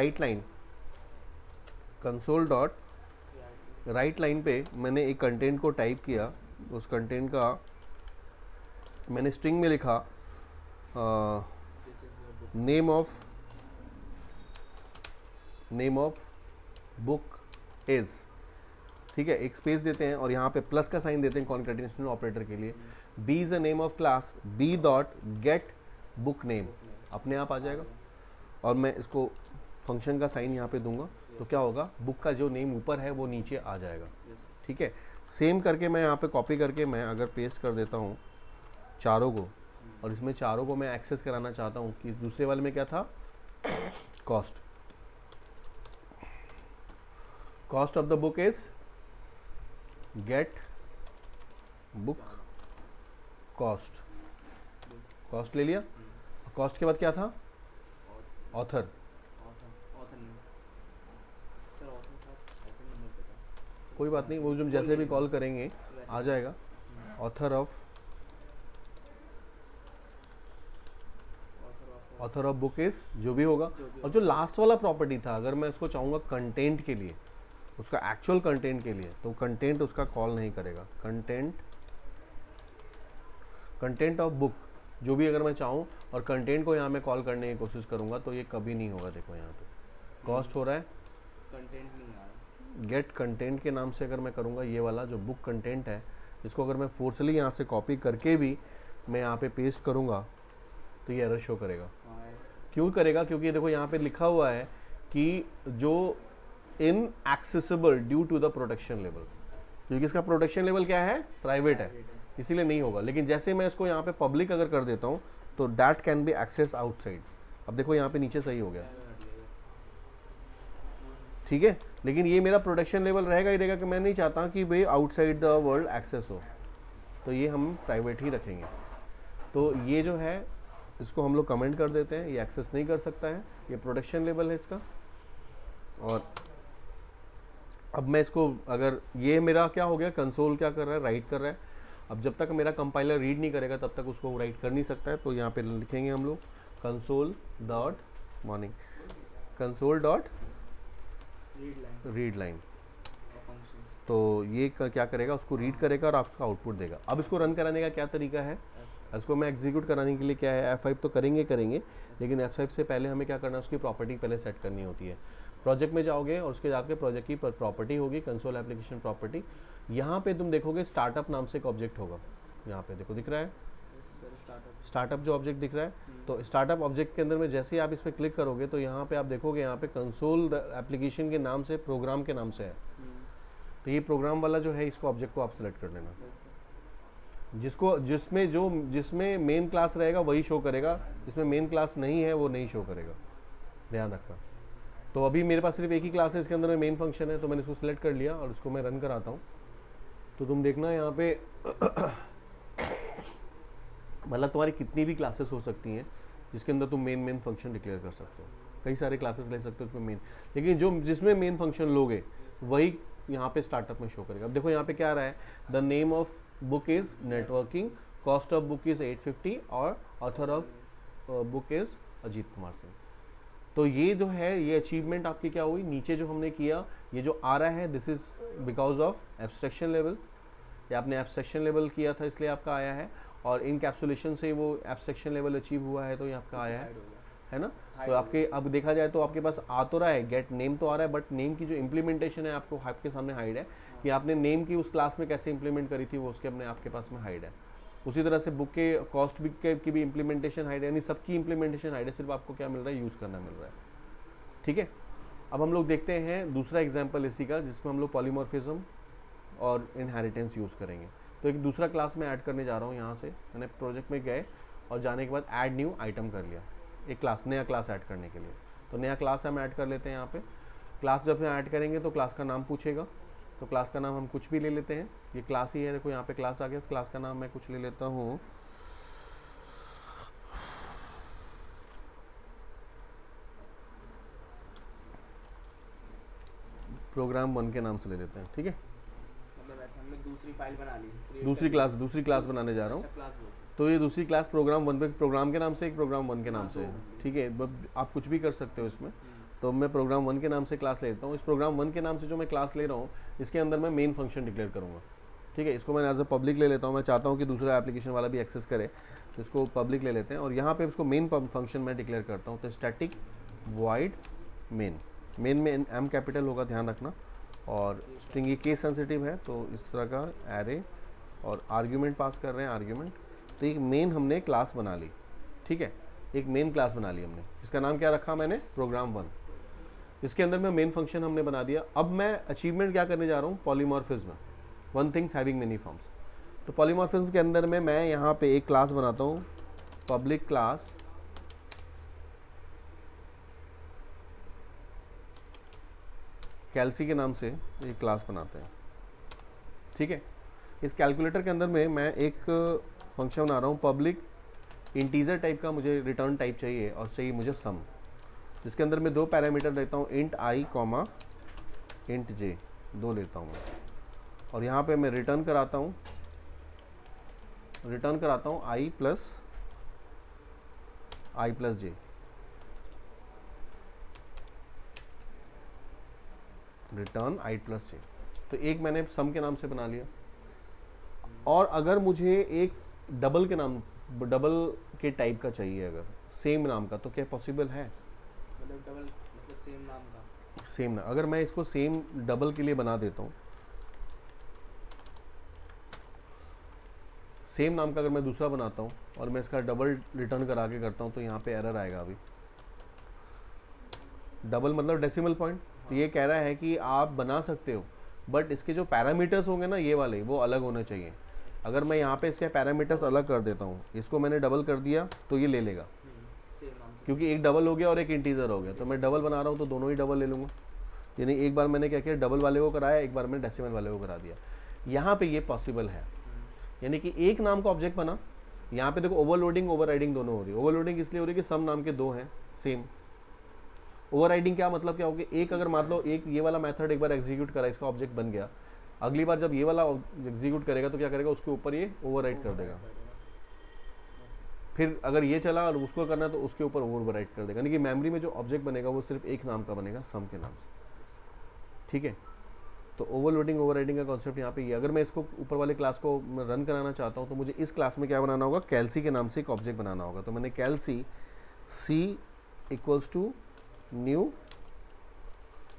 राइट लाइन पे मैंने एक कंटेंट को टाइप किया, उस कंटेंट का मैंने स्ट्रिंग में लिखा
this is your book.
Name of book is, ठीक है, एक स्पेस देते हैं और यहाँ पे प्लस का साइन देते हैं कॉन्केटेनेशन ऑपरेटर के लिए। B is a name of class, B dot get book name, अपने आप आ जाएगा। और मैं इसको फंक्शन का साइन यहाँ पे दूंगा तो क्या होगा, बुक का जो नेम ऊपर है वो नीचे आ जाएगा। ठीक है, सेम करके मैं यहाँ पे कॉपी करके मैं अगर पेस्ट कर देता हूँ चारों को, और इसमें चारों को मैं एक्सेस कराना चाहता हूँ कि दूसरे वाले में क्या था, cost of the book is get book cost ले लिया। कॉस्ट के बाद क्या था, author.
Author name sir, author साहब सेकंड नंबर पे था।
कोई बात नहीं, वो जो जैसे भी कॉल करेंगे आ जाएगा। ऑथर ऑफ बुक इज जो भी होगा। और जो लास्ट वाला प्रॉपर्टी था, अगर मैं उसको चाहूँगा कंटेंट के लिए, उसका एक्चुअल कंटेंट के लिए, तो कंटेंट उसका कॉल नहीं करेगा। कंटेंट ऑफ बुक जो भी अगर मैं चाहूँ और कंटेंट को यहाँ मैं कॉल करने की कोशिश करूँगा तो ये कभी नहीं होगा। देखो यहाँ पे कॉस्ट हो रहा है,
कंटेंट नहीं आ रहा।
गेट कंटेंट के नाम से अगर मैं करूँगा, ये वाला जो बुक कंटेंट है, इसको अगर मैं फोर्सली यहाँ से कॉपी करके भी मैं यहाँ पे पेस्ट करूँगा तो ये एरर शो करेगा। क्यों करेगा, क्योंकि देखो यहाँ पे लिखा हुआ है कि जो inaccessible due to the protection level, क्योंकि इसका प्रोटेक्शन लेवल क्या है, प्राइवेट है, इसीलिए नहीं होगा। लेकिन जैसे मैं इसको यहाँ पे पब्लिक अगर कर देता हूँ तो that can be access outside. अब देखो यहाँ पे नीचे सही हो गया, ठीक है। लेकिन ये मेरा प्रोटेक्शन लेवल रहेगा ही रहेगा कि मैं नहीं चाहता कि भाई आउटसाइड द वर्ल्ड एक्सेस हो, तो ये हम प्राइवेट ही रखेंगे। तो ये जो है इसको हम लोग कमेंट कर देते हैं, ये एक्सेस नहीं कर सकता है, ये प्रोटेक्शन लेवल है इसका। और अब मैं इसको, अगर ये मेरा क्या हो गया, कंसोल क्या कर रहा है, राइट कर रहा है। अब जब तक मेरा कंपाइलर रीड नहीं करेगा तब तक उसको राइट कर नहीं सकता है। तो यहाँ पे लिखेंगे हम लोग कंसोल डॉट रीड लाइन। तो ये क्या करेगा, उसको रीड करेगा और आपका आउटपुट देगा। अब इसको रन कराने का क्या तरीका है, इसको मैं एग्जीक्यूट कराने के लिए क्या है, F5 तो करेंगे, लेकिन F5 से पहले हमें क्या करना है, उसकी प्रॉपर्टी पहले सेट करनी होती है। प्रोजेक्ट में जाओगे और उसके जाके प्रोजेक्ट की प्रॉपर्टी होगी, कंसोल एप्लीकेशन प्रॉपर्टी। यहाँ पे तुम देखोगे स्टार्टअप नाम से एक ऑब्जेक्ट होगा, यहाँ पे देखो दिख रहा है स्टार्टअप जो ऑब्जेक्ट दिख रहा है। तो स्टार्टअप ऑब्जेक्ट के अंदर में जैसे ही आप इस पर क्लिक करोगे तो यहाँ पे आप देखोगे, यहाँ पे कंसोल एप्लीकेशन के नाम से, प्रोग्राम के नाम से है। तो ये प्रोग्राम वाला जो है, इसको ऑब्जेक्ट को आप सेलेक्ट कर लेना, जिसमें मेन क्लास रहेगा वही शो करेगा, जिसमें मेन क्लास नहीं है वो नहीं शो करेगा, ध्यान रखना। तो अभी मेरे पास सिर्फ एक ही क्लास है, इसके अंदर में मेन फंक्शन है, तो मैंने इसको सिलेक्ट कर लिया और इसको मैं रन कराता हूँ। तो तुम देखना यहाँ पे मतलब तुम्हारी कितनी भी क्लासेस हो सकती हैं जिसके अंदर तुम मेन फंक्शन डिक्लेयर कर सकते हो। कई सारे क्लासेस ले सकते हो उसमें मेन, लेकिन जिसमें मेन फंक्शन लोगे वही यहाँ पे स्टार्टअप में शो करेगा। अब देखो यहाँ पे क्या आ रहा है, the name of book is networking, cost of book is 850 और author of book is Ajit Kumar Singh. तो ये जो है, ये अचीवमेंट आपकी क्या हुई, नीचे जो हमने किया, ये जो आ रहा है, this is because of abstraction level. ये आपने एब्स्ट्रैक्शन लेवल किया था इसलिए आपका आया है, और इनकैप्सुलेशन से वो एब्स्ट्रैक्शन लेवल अचीव हुआ है तो ये आपका आया है ना। तो आपके अब देखा जाए तो आपके पास आ तो रहा है, गेट नेम तो आ रहा है, बट नेम की जो इम्प्लीमेंटेशन है आपको आपके सामने हाइड है, कि आपने नेम की उस क्लास में कैसे इंप्लीमेंट करी थी वो उसके अपने आपके पास में हाइड है। उसी तरह से बुक के कॉस्ट की भी इम्प्लीमेंटेशन हाइड है, यानी सबकी इम्प्लीमेंटेशन हाइड है, सिर्फ आपको क्या मिल रहा है, यूज़ करना मिल रहा है। ठीक है, अब हम लोग देखते हैं दूसरा एग्जाम्पल इसी का, जिसमें हम लोग पॉलीमॉर्फिज्म और इनहेरिटेंस यूज़ करेंगे। तो एक दूसरा क्लास में ऐड करने जा रहा हूँ। यहाँ से मैंने प्रोजेक्ट में गए और जाने के बाद ऐड न्यू आइटम कर लिया, एक क्लास, नया क्लास ऐड करने के लिए। तो नया क्लास हम ऐड कर लेते हैं। यहाँ पे क्लास जब हम ऐड करेंगे तो क्लास का नाम पूछेगा, तो क्लास का नाम हम कुछ भी ले लेते हैं, ये क्लास ही है। देखो यहाँ पे क्लास आ गया, इस क्लास का नाम मैं कुछ ले लेता हूँ, प्रोग्राम 1 के नाम से ले लेते हैं। ठीक है,
मतलब ऐसे हमने दूसरी फाइल बना ली,
दूसरी क्लास बनाने जा रहा हूँ।
क्लास
तो ये दूसरी क्लास प्रोग्राम 1 पे, प्रोग्राम के नाम से, एक प्रोग्राम 1 के नाम से है। ठीक है, आप कुछ भी कर सकते हो इसमें। तो मैं प्रोग्राम 1 के नाम से क्लास ले लेता हूँ। इस प्रोग्राम 1 के नाम से जो मैं क्लास ले रहा हूँ, इसके अंदर मैं मेन फंक्शन डिक्लेयर करूँगा। ठीक है, इसको मैं एज अ पब्लिक ले लेता हूँ, मैं चाहता हूँ कि दूसरा एप्लीकेशन वाला भी एक्सेस करे, तो इसको पब्लिक ले लेते हैं और यहाँ पे इसको मेन फंक्शन मैं डिक्लेयर करता हूँ। तो स्टैटिक वॉइड मेन, मेन में एम कैपिटल होगा, ध्यान रखना, और स्ट्रिंग ये केस सेंसिटिव है, तो इस तरह का एरे और आर्ग्यूमेंट पास कर रहे हैं, आर्ग्यूमेंट। तो एक मेन हमने क्लास बना ली, ठीक है, एक मेन क्लास बना ली हमने, इसका नाम क्या रखा मैंने, प्रोग्राम 1। इसके अंदर में मेन फंक्शन हमने बना दिया। अब मैं अचीवमेंट क्या करने जा रहा हूँ, polymorphism, one things having many forms. तो पॉलीमॉर्फिज्म के अंदर में मैं यहाँ पे एक क्लास बनाता हूँ, पब्लिक क्लास कैल्सी के नाम से एक क्लास बनाते हैं, ठीक है। इस कैलकुलेटर के अंदर में मैं एक फंक्शन बना रहा हूँ, पब्लिक इंटीजर टाइप का, मुझे रिटर्न टाइप चाहिए और चाहिए मुझे सम, जिसके अंदर मैं 2 पैरामीटर लेता हूँ, इंट आई कॉमा इंट जे, 2 लेता हूँ मैं, और यहाँ पे मैं रिटर्न कराता हूँ आई प्लस जे, रिटर्न आई प्लस जे। तो एक मैंने सम के नाम से बना लिया। और अगर मुझे एक डबल के टाइप का चाहिए, अगर सेम नाम का, तो क्या पॉसिबल है,
मतलब डबल मतलब सेम नाम का,
सेम ना, अगर मैं इसको सेम डबल के लिए बना देता हूँ, सेम नाम का अगर मैं दूसरा बनाता हूँ और मैं इसका डबल रिटर्न करा के करता हूँ, तो यहाँ पे एरर आएगा। अभी डबल मतलब डेसिमल पॉइंट, तो ये कह रहा है कि आप बना सकते हो, बट इसके जो पैरामीटर्स होंगे ना, ये वाले, वो अलग होने चाहिए। अगर मैं यहाँ पे इसके पैरामीटर्स अलग कर देता हूँ, इसको मैंने डबल कर दिया, तो ये ले लेगा,
सेम नाम से,
क्योंकि एक डबल हो गया और एक इंटीजर हो गया। तो मैं डबल बना रहा हूँ तो दोनों ही डबल ले लूँगा, यानी एक बार मैंने क्या किया, डबल वाले को कराया, एक बार मैंने डेसिमल वाले को करा दिया। यहाँ पे ये पॉसिबल है, यानी कि एक नाम का ऑब्जेक्ट बना। यहाँ पे देखो ओवरलोडिंग ओवरराइडिंग दोनों हो रही है। ओवरलोडिंग इसलिए हो रही है कि सम नाम के 2 हैं सेम। ओवरराइडिंग क्या मतलब, क्या होगा, एक अगर मान लो एक ये वाला मेथड एक बार एग्जीक्यूट करा, इसका ऑब्जेक्ट बन गया, अगली बार जब ये वाला एग्जीक्यूट करेगा तो क्या करेगा, उसके ऊपर ये ओवरराइड कर देगा। फिर अगर ये चला और उसको करना है तो उसके ऊपर ओवरराइड कर देगा, यानी कि मेमोरी में जो ऑब्जेक्ट बनेगा वो सिर्फ एक नाम का बनेगा, सम के नाम से, ठीक है। तो ओवरलोडिंग ओवरराइडिंग का कॉन्सेप्ट यहाँ पे ये। अगर मैं इसको ऊपर वाले क्लास को रन कराना चाहता हूँ, तो मुझे इस क्लास में क्या बनाना होगा, कैल्सी के नाम से एक ऑब्जेक्ट बनाना होगा। तो मैंने कैल्सी सी इक्वल्स टू न्यू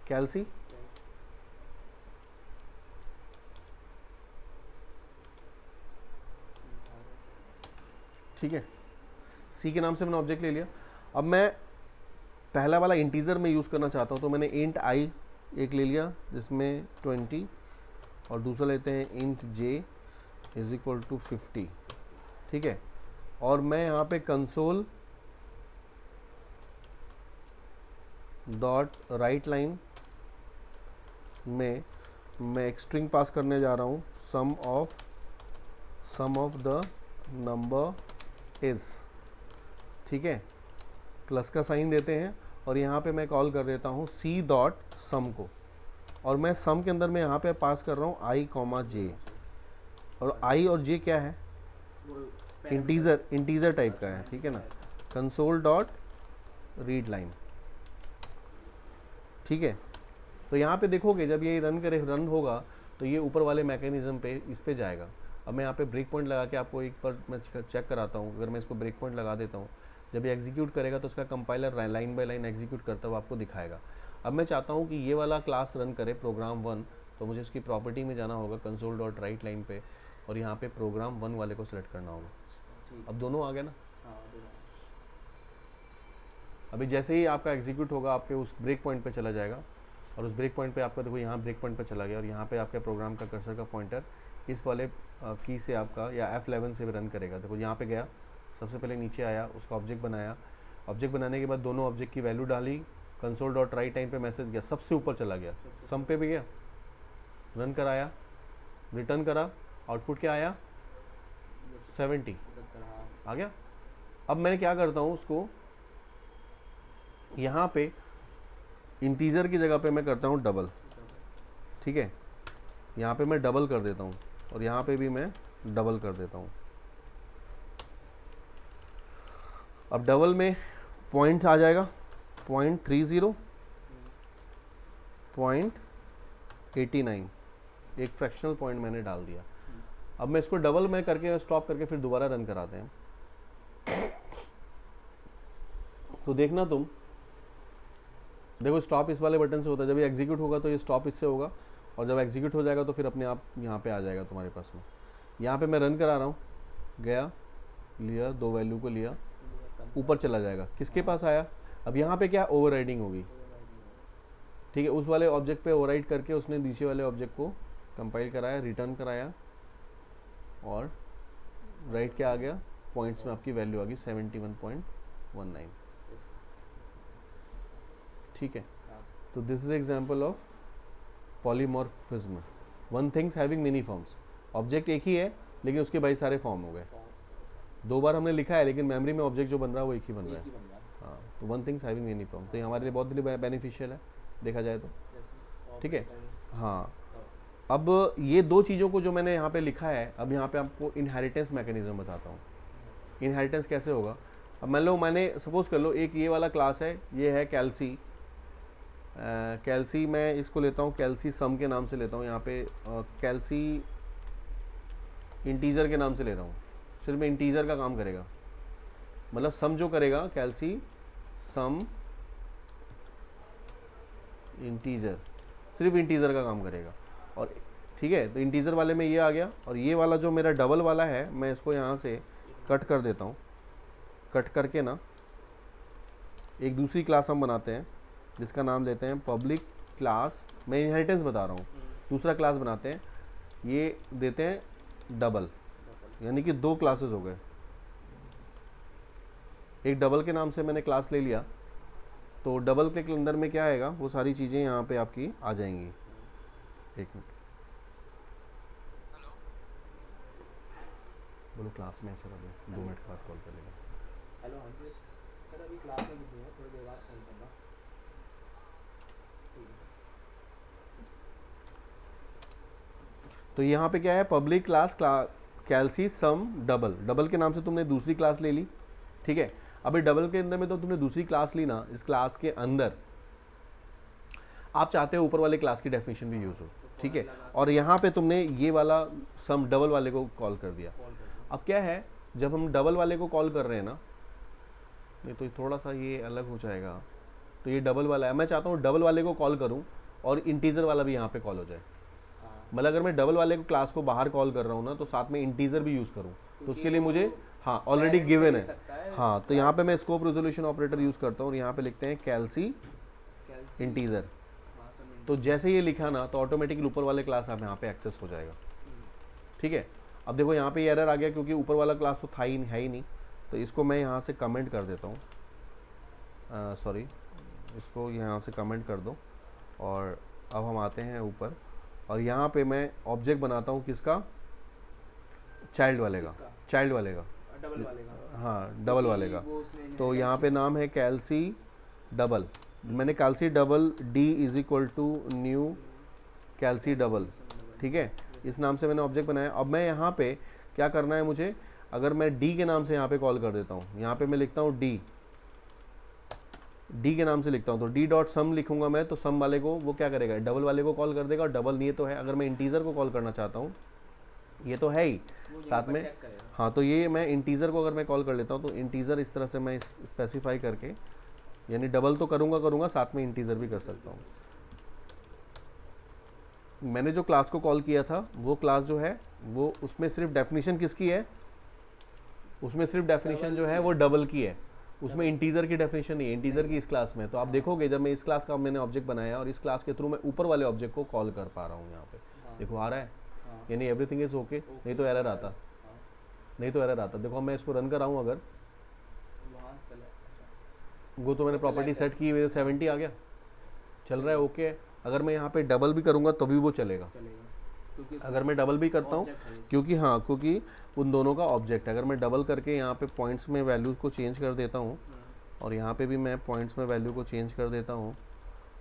कैल्सी, ठीक है, सी के नाम से मैंने ऑब्जेक्ट ले लिया। अब मैं पहला वाला इंटीजर में यूज़ करना चाहता हूँ, तो मैंने इंट आई एक ले लिया जिसमें 20, और दूसरा लेते हैं int J is equal to 50, ठीक है। और मैं यहाँ पे कंसोल डॉट राइट लाइन में मैं एक स्ट्रिंग पास करने जा रहा हूँ, सम ऑफ द नंबर इज, ठीक है, प्लस का साइन देते हैं, और यहाँ पे मैं कॉल कर देता हूँ सी डॉट सम को, और मैं सम के अंदर मैं यहाँ पे पास कर रहा हूँ आई कॉमा जे, और आई और जे क्या है, इंटीजर टाइप का है, ठीक है ना। कंसोल डॉट रीड लाइन, ठीक है। तो यहाँ पे देखोगे जब ये रन होगा तो ये ऊपर वाले मैकेनिज्म पे इस पे जाएगा। अब मैं यहाँ पे ब्रेक पॉइंट लगा के आपको एक बार मैं चेक कराता हूँ। अगर मैं इसको ब्रेक पॉइंट लगा देता हूँ, जब ये एग्जीक्यूट करेगा तो उसका compiler line by line execute करता हुआ आपको दिखाएगा। अब मैं चाहता हूँ कि ये वाला क्लास रन करे प्रोग्राम 1, तो मुझे इसकी प्रॉपर्टी में जाना होगा कंसोल डॉट राइट लाइन पे, और यहाँ पे प्रोग्राम 1 वाले को सिलेक्ट करना होगा। अब दोनों आ गए ना। अभी जैसे ही आपका एग्जीक्यूट होगा आपके उस ब्रेक पॉइंट पे चला जाएगा, और उस ब्रेक पॉइंट पे आपका देखो यहाँ ब्रेक पॉइंट पे चला गया, और यहाँ पे आपके प्रोग्राम का कर्सर का पॉइंटर इस वाले की से आपका या F11 से भी रन करेगा। देखो यहाँ पे गया, सबसे पहले नीचे आया, उसका ऑब्जेक्ट बनाया, ऑब्जेक्ट बनाने के बाद दोनों ऑब्जेक्ट की वैल्यू डाली, कंसोल डॉट राइट टाइम पे मैसेज गया, सबसे ऊपर चला गया, सम पे भी गया, रन कराया, रिटर्न करा, आउटपुट क्या आया 70 आ गया। अब मैं क्या करता हूँ, उसको यहाँ पे इंटीजर की जगह पे मैं करता हूँ डबल, ठीक है, यहाँ पे मैं डबल कर देता हूँ, और यहाँ पे भी मैं डबल कर देता हूँ। अब डबल में पॉइंट आ जाएगा 0.30, 0.89, एक फ्रैक्शनल पॉइंट मैंने डाल दिया। अब मैं इसको डबल में करके स्टॉप करके फिर दोबारा रन कराते हैं। तो देखना तुम, देखो स्टॉप इस वाले बटन से होता है, जब ये एग्जीक्यूट होगा तो ये स्टॉप इससे होगा, और जब एग्जीक्यूट हो जाएगा तो फिर अपने आप यहाँ पे आ जाएगा तुम्हारे पास में। यहाँ पे मैं रन करा रहा हूँ, गया, लिया, 2 वैल्यू को लिया, ऊपर चला जाएगा, किसके पास आया, अब यहाँ पे क्या ओवरराइडिंग होगी, ठीक है, उस वाले ऑब्जेक्ट पे ओवरराइड करके उसने नीचे वाले ऑब्जेक्ट को कंपाइल कराया, रिटर्न कराया, और राइट क्या आ गया, पॉइंट्स में आपकी वैल्यू आ गई 71.19, ठीक है। तो this is example of polymorphism, one things having many forms. Object एक ही है लेकिन उसके भाई सारे फॉर्म हो गए, 2 बार हमने लिखा है लेकिन मेमोरी में ऑब्जेक्ट जो बन रहा है वो एक ही बन रहा है। हाँ, तो one things having many form, तो ये हमारे लिए बहुत बेनिफिशियल है देखा जाए तो, ठीक है। हाँ, अब ये 2 चीज़ों को जो मैंने यहाँ पे लिखा है, अब यहाँ पे आपको इनहेरिटेंस मैकेनिज्म बताता हूँ। इनहेरिटेंस कैसे होगा, अब मान लो मैंने सपोज कर लो एक ये वाला क्लास है, ये है कैल्सी, कैल्सी मैं इसको लेता हूँ कैल्सी सम के नाम से लेता हूँ, यहाँ पे कैल्सी इंटीजर के नाम से ले रहा हूँ, सिर्फ इंटीजर का काम करेगा, मतलब सम जो करेगा कैल्सी सम इंटीजर, सिर्फ इंटीजर का काम करेगा, और ठीक है। तो इंटीजर वाले में ये आ गया, और ये वाला जो मेरा डबल वाला है मैं इसको यहाँ से कट कर देता हूँ, कट करके ना एक दूसरी क्लास हम बनाते हैं जिसका नाम लेते हैं पब्लिक क्लास, मैं इनहेरिटेंस बता रहा हूँ, दूसरा क्लास बनाते हैं, ये देते हैं डबल, यानी कि 2 क्लासेस हो गए, एक डबल के नाम से मैंने क्लास ले लिया, तो डबल के अंदर में क्या आएगा, वो सारी चीज़ें यहाँ पे आपकी आ जाएंगी। एक मिनट, बोलो क्लास में ऐसा कर दो, 2 मिनट के बाद कॉल कर लेगा।
हेलो, हाँ जी सर, अभी क्लास में बिजी है, थोड़ी देर बाद फोन करना।
तो यहाँ पे क्या है, पब्लिक क्लास कैल्सी सम डबल, डबल के नाम से तुमने दूसरी क्लास ले ली, ठीक है। अभी डबल के अंदर में तो तुमने दूसरी क्लास ली ना, इस क्लास के अंदर आप चाहते हो ऊपर वाले क्लास की डेफिनेशन भी यूज़ हो, ठीक है, और यहाँ पे तुमने ये वाला सम डबल वाले को कॉल कर दिया। अब क्या है, जब हम डबल वाले को कॉल कर रहे हैं ना, नहीं तो थोड़ा सा ये अलग हो जाएगा, तो ये डबल वाला है, मैं चाहता हूँ डबल वाले को कॉल करूँ और इंटीजर वाला भी यहाँ पे कॉल हो जाए, मतलब अगर मैं डबल वाले को क्लास को बाहर कॉल कर रहा हूँ ना, तो साथ में इंटीजर भी यूज़ करूँ, तो उसके लिए मुझे हाँ ऑलरेडी गिवन है, हाँ, तो यहाँ पे मैं स्कोप रेजोल्यूशन ऑपरेटर यूज़ करता हूँ, और यहाँ पे लिखते हैं कैल्सी इंटीजर, तो जैसे ये लिखा ना तो ऑटोमेटिकली ऊपर वाले क्लास आप यहाँ पे एक्सेस हो जाएगा, ठीक है। अब देखो यहाँ पे एरर आ गया क्योंकि ऊपर वाला क्लास तो था ही है ही नहीं, तो इसको मैं यहाँ से कमेंट कर देता हूँ, सॉरी, इसको यहाँ से कमेंट कर दो, और अब हम आते हैं ऊपर, और यहाँ पे मैं ऑब्जेक्ट बनाता हूँ किसका, चाइल्ड वाले का, चाइल्ड वाले का,
डबल वाले का,
हाँ डबल वाले का, तो यहाँ पे नाम है कैल्सी डबल, मैंने कैल्सी double D is equal to new कैल्सी डबल, ठीक है, इस नाम से मैंने ऑब्जेक्ट बनाया। अब मैं यहाँ पे क्या करना है मुझे, अगर मैं डी के नाम से यहाँ पे कॉल कर देता हूँ, यहाँ पे मैं लिखता हूँ डी के नाम से लिखता हूँ, तो डी डॉट सम लिखूंगा मैं, तो सम वाले को वो क्या करेगा, डबल वाले को कॉल कर देगा, और डबल नहीं तो है, अगर मैं इंटीजर को कॉल करना चाहता हूँ, ये तो है ही साथ में, हाँ, तो ये मैं इंटीजर को अगर मैं कॉल कर लेता हूँ, तो इंटीजर इस तरह से मैं स्पेसिफाई करके, यानी डबल तो करूँगा साथ में इंटीजर भी कर सकता हूँ। मैंने जो क्लास को कॉल किया था वो क्लास जो है वो, उसमें सिर्फ डेफिनेशन किसकी है, उसमें सिर्फ डेफिनेशन जो है वो डबल की है, उसमें इंटीजर की डेफिनेशन नहीं है, इंटीजर की इस क्लास में। तो आप देखोगे जब मैं इस क्लास का मैंने ऑब्जेक्ट बनाया और इस क्लास के थ्रू मैं ऊपर वाले ऑब्जेक्ट को कॉल कर पा रहा हूँ, यहाँ पे देखो आ रहा है, यानी एवरीथिंग इज ओके, नहीं तो एरर आता, नहीं तो एरर आता। देखो मैं इसको रन कराऊँ अगर, वो तो मैंने प्रॉपर्टी सेट की, 70 आ गया, चल रहा है, ओके है। अगर मैं यहाँ पे डबल भी करूँगा तभी वो चलेगा, अगर मैं डबल भी करता हूँ, क्योंकि हाँ, क्योंकि उन दोनों का ऑब्जेक्ट है। अगर मैं डबल करके यहाँ पे पॉइंट्स में वैल्यू को चेंज कर देता हूँ, और यहाँ पे भी मैं पॉइंट्स में वैल्यू को चेंज कर देता हूँ,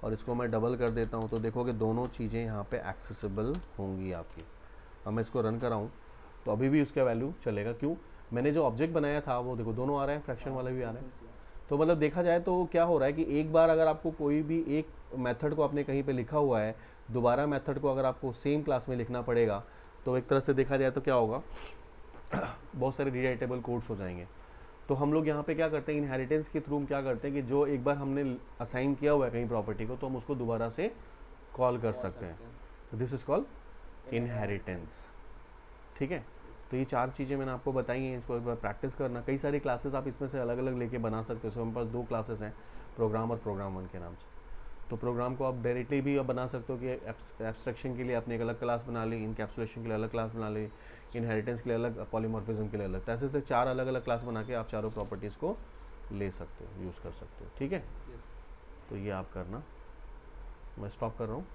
और इसको मैं डबल कर देता हूँ, तो देखोगे दोनों चीज़ें यहाँ पे एक्सेसिबल होंगी आपकी। अब मैं इसको रन कराऊँ तो अभी भी उसका वैल्यू चलेगा, क्यों, मैंने जो ऑब्जेक्ट बनाया था वो देखो दोनों आ रहे हैं, फ्रैक्शन वाले भी आ रहे हैं। तो मतलब देखा जाए तो क्या हो रहा है कि एक बार अगर आपको कोई भी एक मेथड को आपने कहीं पे लिखा हुआ है, दोबारा मेथड को अगर आपको सेम क्लास में लिखना पड़ेगा तो एक तरह से देखा जाए तो क्या होगा, बहुत सारे रीराइटेबल कोड्स हो जाएंगे। तो हम लोग यहाँ पे क्या करते हैं, इनहेरिटेंस के थ्रू हम क्या करते हैं कि जो एक बार हमने असाइन किया हुआ है कहीं प्रॉपर्टी को, तो हम उसको दोबारा से कॉल कर सकते हैं। This is called inheritance. ठीक है, तो ये 4 चीज़ें मैंने आपको बताई हैं, इसको एक बार प्रैक्टिस करना। कई सारी क्लासेस आप इसमें से अलग अलग लेके बना सकते हो। सो हमारे पास 2 क्लासेस हैं, प्रोग्राम और प्रोग्राम 1 के नाम से। तो प्रोग्राम को आप डायरेक्टली भी आप बना सकते हो कि एब्स्ट्रैक्शन के लिए आपने एक अलग क्लास बना ली, इनकैप्सुलेशन के लिए अलग क्लास बना ली, इनहेरिटेंस के लिए अलग, पॉलीमॉर्फिज्म के लिए अलग। तो ऐसे से 4 अलग अलग क्लास बना के आप चारों प्रॉपर्टीज़ को ले सकते हो, यूज़ कर सकते हो। ठीक है,
यस।
तो ये आप करना। मैं स्टॉप कर रहा हूँ।